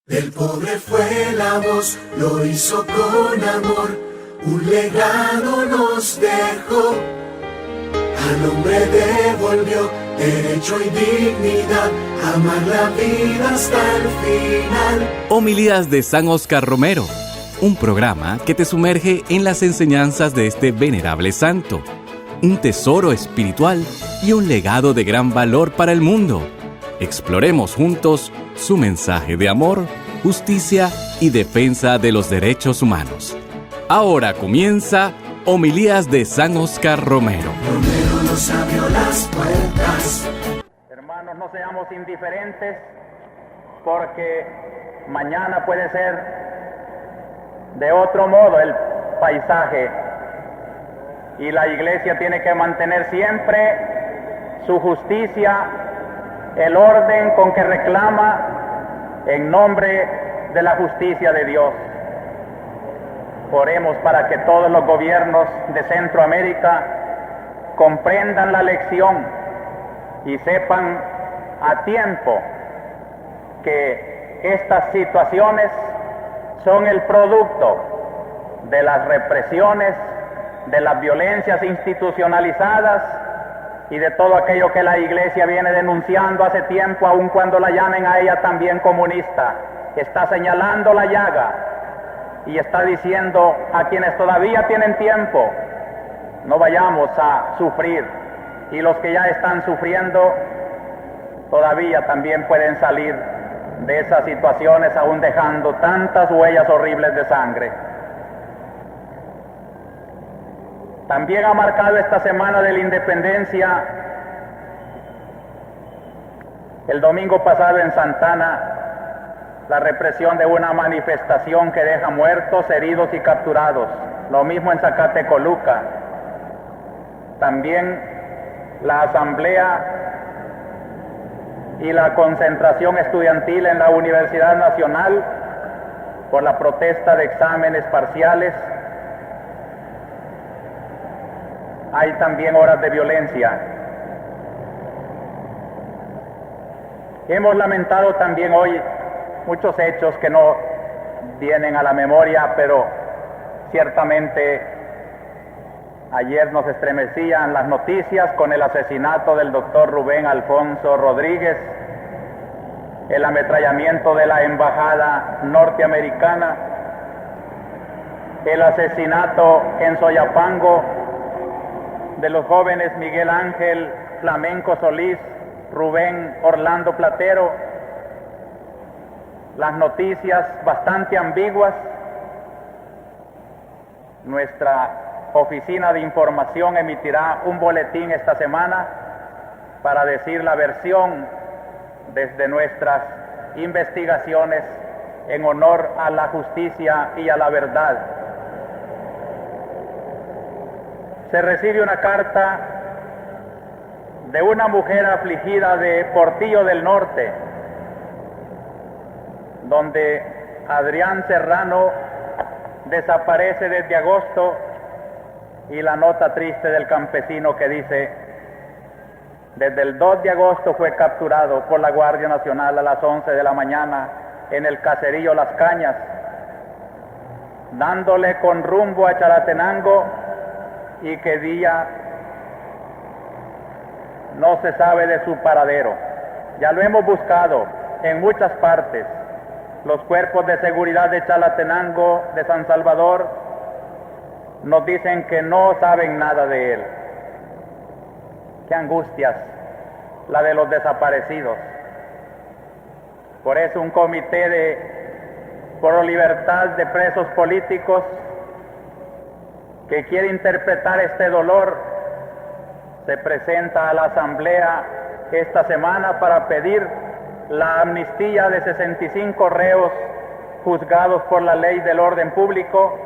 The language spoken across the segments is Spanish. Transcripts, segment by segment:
Del pobre fue la voz, lo hizo con amor, un legado nos dejó. Al hombre devolvió derecho y dignidad, amar la vida hasta el final. Homilías de San Óscar Romero, un programa que te sumerge en las enseñanzas de este venerable santo, un tesoro espiritual y un legado de gran valor para el mundo. Exploremos juntos su mensaje de amor, justicia y defensa de los derechos humanos. Ahora comienza Homilías de San Óscar Romero. Romero nos abrió las puertas. Hermanos, no seamos indiferentes, porque mañana puede ser de otro modo el paisaje, y la Iglesia tiene que mantener siempre su justicia, el orden con que reclama en nombre de la justicia de Dios. Oremos para que todos los gobiernos de Centroamérica comprendan la lección y sepan a tiempo que estas situaciones son el producto de las represiones, de las violencias institucionalizadas y de todo aquello que la Iglesia viene denunciando hace tiempo, aun cuando la llamen a ella también comunista. Está señalando la llaga y está diciendo a quienes todavía tienen tiempo, no vayamos a sufrir, y los que ya están sufriendo todavía también pueden salir de esas situaciones, aún dejando tantas huellas horribles de sangre. También ha marcado esta semana de la independencia el domingo pasado en Santana la represión de una manifestación que deja muertos, heridos y capturados. Lo mismo en Zacatecoluca. También la asamblea y la concentración estudiantil en la Universidad Nacional por la protesta de exámenes parciales. Hay también horas de violencia. Hemos lamentado también hoy muchos hechos que no vienen a la memoria, pero ciertamente ayer nos estremecían las noticias con el asesinato del doctor Rubén Alfonso Rodríguez, el ametrallamiento de la embajada norteamericana, el asesinato en Soyapango de los jóvenes Miguel Ángel Flamenco Solís, Rubén Orlando Platero. Las noticias bastante ambiguas. Nuestra oficina de información emitirá un boletín esta semana para decir la versión desde nuestras investigaciones en honor a la justicia y a la verdad. Se recibe una carta de una mujer afligida de Portillo del Norte, donde Adrián Serrano desaparece desde agosto, y la nota triste del campesino que dice: desde el 2 de agosto fue capturado por la Guardia Nacional a las 11 de la mañana en el caserío Las Cañas, dándole con rumbo a Chalatenango, y que día no se sabe de su paradero. Ya lo hemos buscado en muchas partes. Los cuerpos de seguridad de Chalatenango, de San Salvador, nos dicen que no saben nada de él. Qué angustias la de los desaparecidos. Por eso un comité por libertad de presos políticos que quiere interpretar este dolor se presenta a la asamblea esta semana para pedir la amnistía de 65 reos juzgados por la ley del orden público,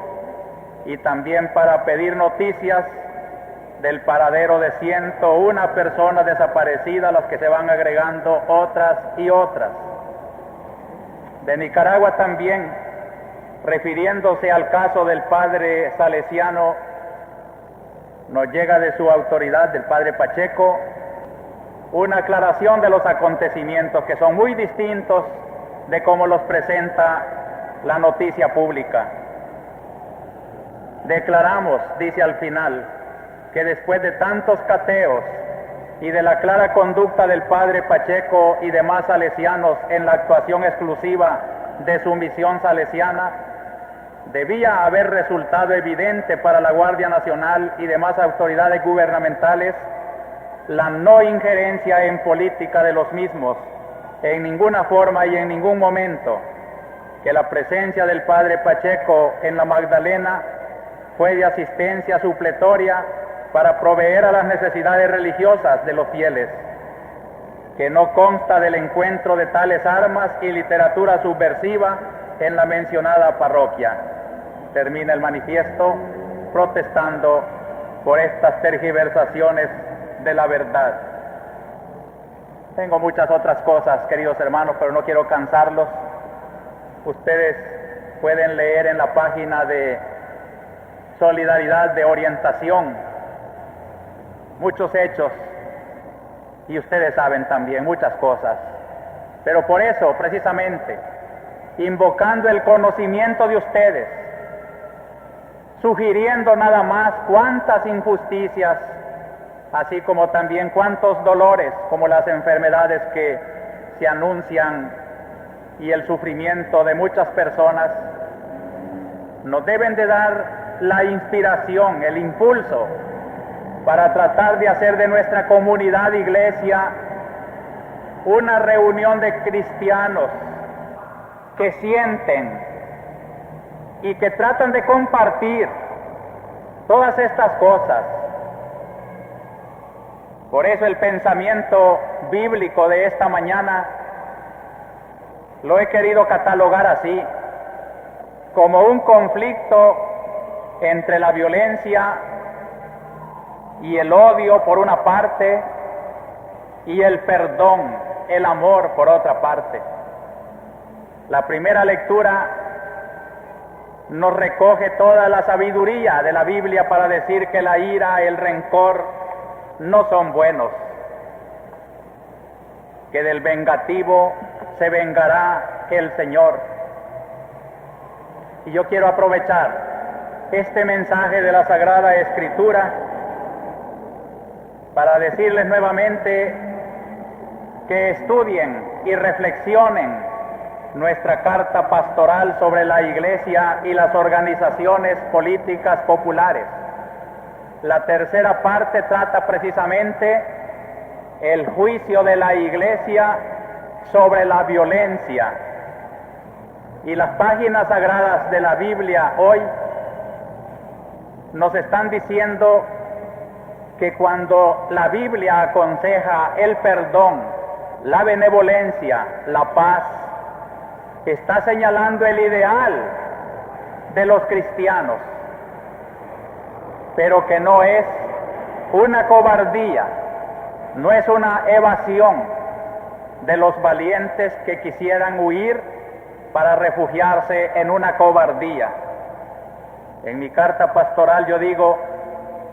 y también para pedir noticias del paradero de 101 personas desaparecidas, a las que se van agregando otras y otras. De Nicaragua también, refiriéndose al caso del padre salesiano, nos llega de su autoridad, del padre Pacheco, una aclaración de los acontecimientos, que son muy distintos de cómo los presenta la noticia pública. Declaramos, dice al final, que después de tantos cateos y de la clara conducta del padre Pacheco y demás salesianos en la actuación exclusiva de su misión salesiana, debía haber resultado evidente para la Guardia Nacional y demás autoridades gubernamentales la no injerencia en política de los mismos, en ninguna forma y en ningún momento, que la presencia del padre Pacheco en la Magdalena fue de asistencia supletoria para proveer a las necesidades religiosas de los fieles, que no consta del encuentro de tales armas y literatura subversiva en la mencionada parroquia. Termina el manifiesto protestando por estas tergiversaciones de la verdad. Tengo muchas otras cosas, queridos hermanos, pero no quiero cansarlos. Ustedes pueden leer en la página de Solidaridad de Orientación muchos hechos, y ustedes saben también muchas cosas. Pero por eso, precisamente, invocando el conocimiento de ustedes, sugiriendo nada más cuántas injusticias, así como también cuántos dolores, como las enfermedades que se anuncian y el sufrimiento de muchas personas, nos deben de dar la inspiración, el impulso, para tratar de hacer de nuestra comunidad iglesia una reunión de cristianos que sienten y que tratan de compartir todas estas cosas. Por eso el pensamiento bíblico de esta mañana lo he querido catalogar así, como un conflicto entre la violencia y el odio por una parte, y el perdón, el amor por otra parte. La primera lectura nos recoge toda la sabiduría de la Biblia para decir que la ira, el rencor, no son buenos, que del vengativo se vengará el Señor. Y yo quiero aprovechar este mensaje de la Sagrada Escritura para decirles nuevamente que estudien y reflexionen nuestra carta pastoral sobre la Iglesia y las organizaciones políticas populares. La tercera parte trata precisamente el juicio de la Iglesia sobre la violencia. Y las páginas sagradas de la Biblia hoy nos están diciendo que cuando la Biblia aconseja el perdón, la benevolencia, la paz, está señalando el ideal de los cristianos, pero que no es una cobardía, no es una evasión de los valientes que quisieran huir para refugiarse en una cobardía. En mi carta pastoral yo digo,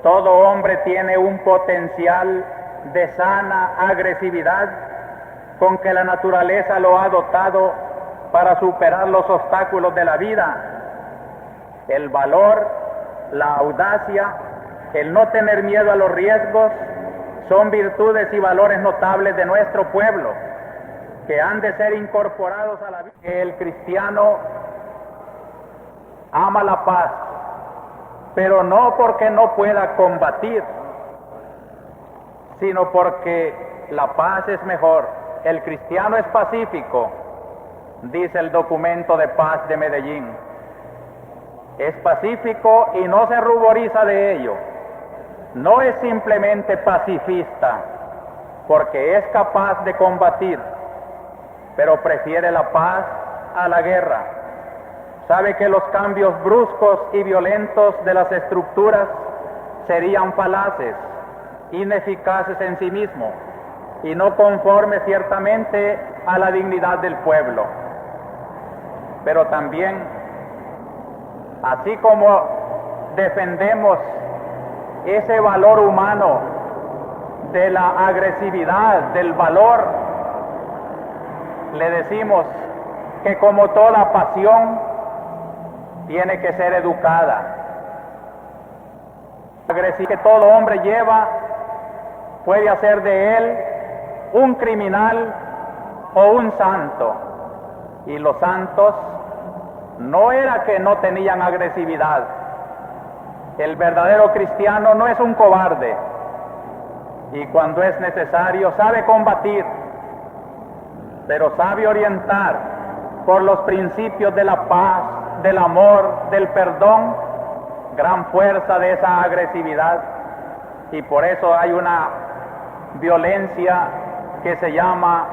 todo hombre tiene un potencial de sana agresividad con que la naturaleza lo ha dotado para superar los obstáculos de la vida. El valor, la audacia, el no tener miedo a los riesgos, son virtudes y valores notables de nuestro pueblo que han de ser incorporados a la vida. El cristiano ama la paz, pero no porque no pueda combatir, sino porque la paz es mejor. El cristiano es pacífico, dice el documento de paz de Medellín. Es pacífico y no se ruboriza de ello. No es simplemente pacifista, porque es capaz de combatir, pero prefiere la paz a la guerra. Sabe que los cambios bruscos y violentos de las estructuras serían falaces, ineficaces en sí mismos, y no conformes ciertamente a la dignidad del pueblo. Pero también, así como defendemos ese valor humano de la agresividad, del valor, le decimos que como toda pasión tiene que ser educada. La agresividad que todo hombre lleva puede hacer de él un criminal o un santo. Y los santos no era que no tenían agresividad. El verdadero cristiano no es un cobarde, y cuando es necesario sabe combatir, pero sabe orientar por los principios de la paz, del amor, del perdón, gran fuerza de esa agresividad. Y por eso hay una violencia que se llama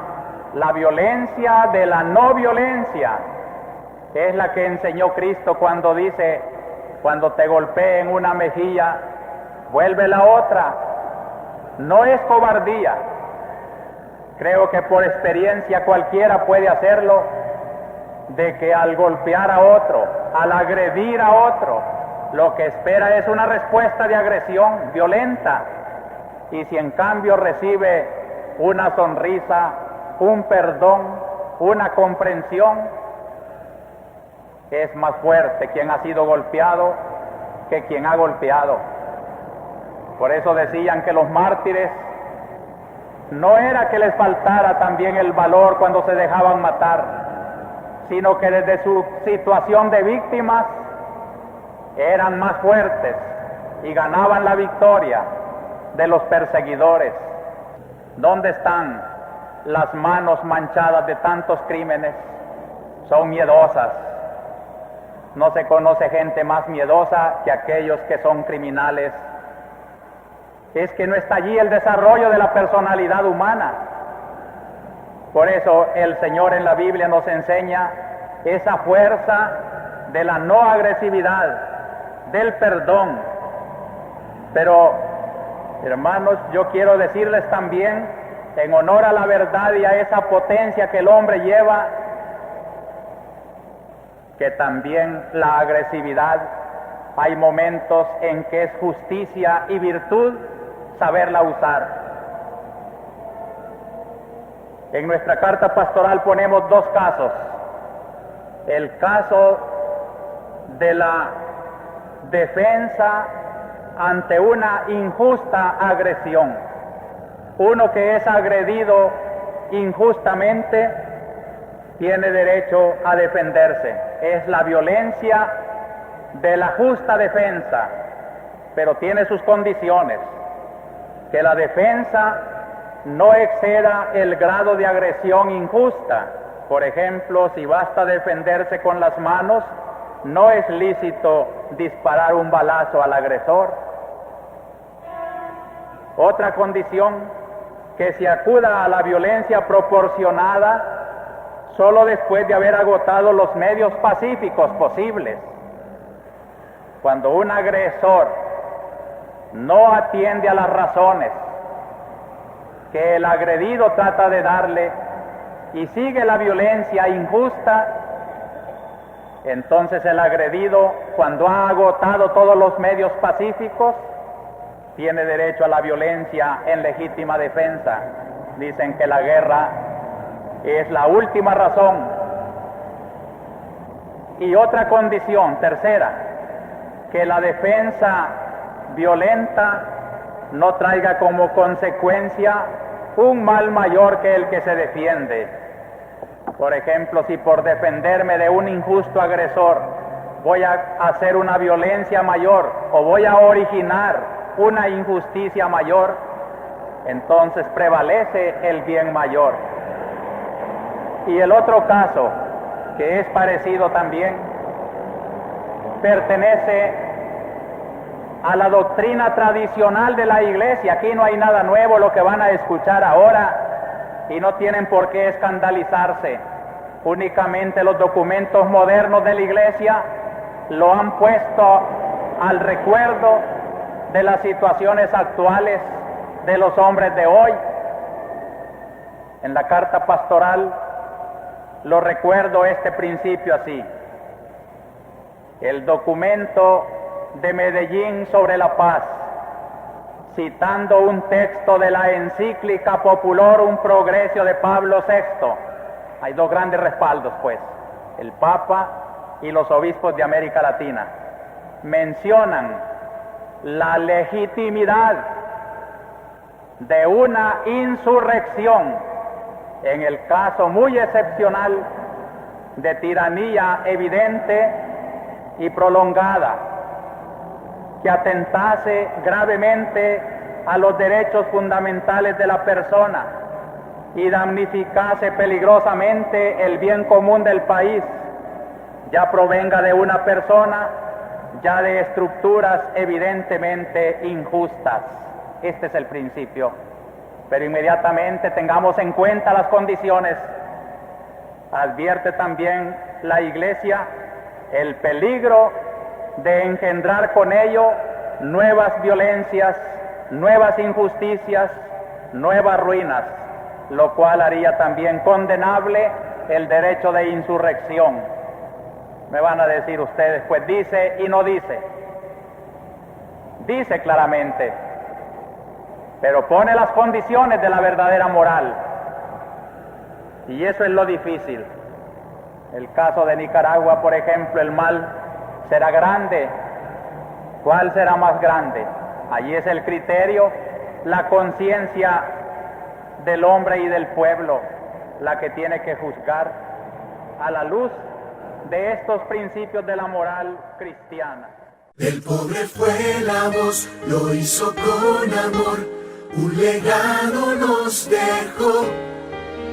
la violencia de la no violencia. Es la que enseñó Cristo cuando dice: cuando te golpeen una mejilla, vuelve la otra. No es cobardía. Creo que por experiencia cualquiera puede hacerlo, de que al golpear a otro, al agredir a otro, lo que espera es una respuesta de agresión violenta. Y si en cambio recibe una sonrisa, un perdón, una comprensión, es más fuerte quien ha sido golpeado que quien ha golpeado. Por eso decían que los mártires no era que les faltara también el valor cuando se dejaban matar, sino que desde su situación de víctimas eran más fuertes y ganaban la victoria de los perseguidores. ¿Dónde están las manos manchadas de tantos crímenes? Son miedosas. No se conoce gente más miedosa que aquellos que son criminales. Es que no está allí el desarrollo de la personalidad humana. Por eso el Señor en la Biblia nos enseña esa fuerza de la no agresividad, del perdón. Pero, hermanos, yo quiero decirles también, en honor a la verdad y a esa potencia que el hombre lleva, que también la agresividad, hay momentos en que es justicia y virtud saberla usar. En nuestra carta pastoral ponemos dos casos. El caso de la defensa ante una injusta agresión. Uno que es agredido injustamente tiene derecho a defenderse. Es la violencia de la justa defensa, pero tiene sus condiciones. Que la defensa no exceda el grado de agresión injusta. Por ejemplo, si basta defenderse con las manos, no es lícito disparar un balazo al agresor. Otra condición, que se acuda a la violencia proporcionada solo después de haber agotado los medios pacíficos posibles. Cuando un agresor no atiende a las razones que el agredido trata de darle y sigue la violencia injusta, entonces el agredido, cuando ha agotado todos los medios pacíficos, tiene derecho a la violencia en legítima defensa. Dicen que la guerra es la última razón. Y otra condición, tercera, que la defensa violenta no traiga como consecuencia un mal mayor que el que se defiende. Por ejemplo, si por defenderme de un injusto agresor voy a hacer una violencia mayor o voy a originar una injusticia mayor, entonces prevalece el bien mayor. Y el otro caso, que es parecido también, pertenece a la doctrina tradicional de la Iglesia. Aquí no hay nada nuevo lo que van a escuchar ahora, y no tienen por qué escandalizarse. Únicamente los documentos modernos de la Iglesia lo han puesto al recuerdo de las situaciones actuales de los hombres de hoy. En la carta pastoral lo recuerdo este principio así: el documento de Medellín sobre la paz, citando un texto de la encíclica Populorum Progressio de Pablo VI. Hay dos grandes respaldos, pues. el Papa y los obispos de América Latina mencionan la legitimidad de una insurrección en el caso muy excepcional de tiranía evidente y prolongada que atentase gravemente a los derechos fundamentales de la persona y damnificase peligrosamente el bien común del país, ya provenga de una persona, ya de estructuras evidentemente injustas. Este es el principio. Pero inmediatamente tengamos en cuenta las condiciones. Advierte también la Iglesia el peligro de engendrar con ello nuevas violencias, nuevas injusticias, nuevas ruinas, lo cual haría también condenable el derecho de insurrección. Me van a decir ustedes, pues dice y no dice. Dice claramente, pero pone las condiciones de la verdadera moral. Y eso es lo difícil. El caso de Nicaragua, por ejemplo, el mal será grande. ¿Cuál será más grande? Allí es el criterio, la conciencia del hombre y del pueblo, la que tiene que juzgar a la luz de estos principios de la moral cristiana. Del pobre fue la voz, lo hizo con amor, un legado nos dejó.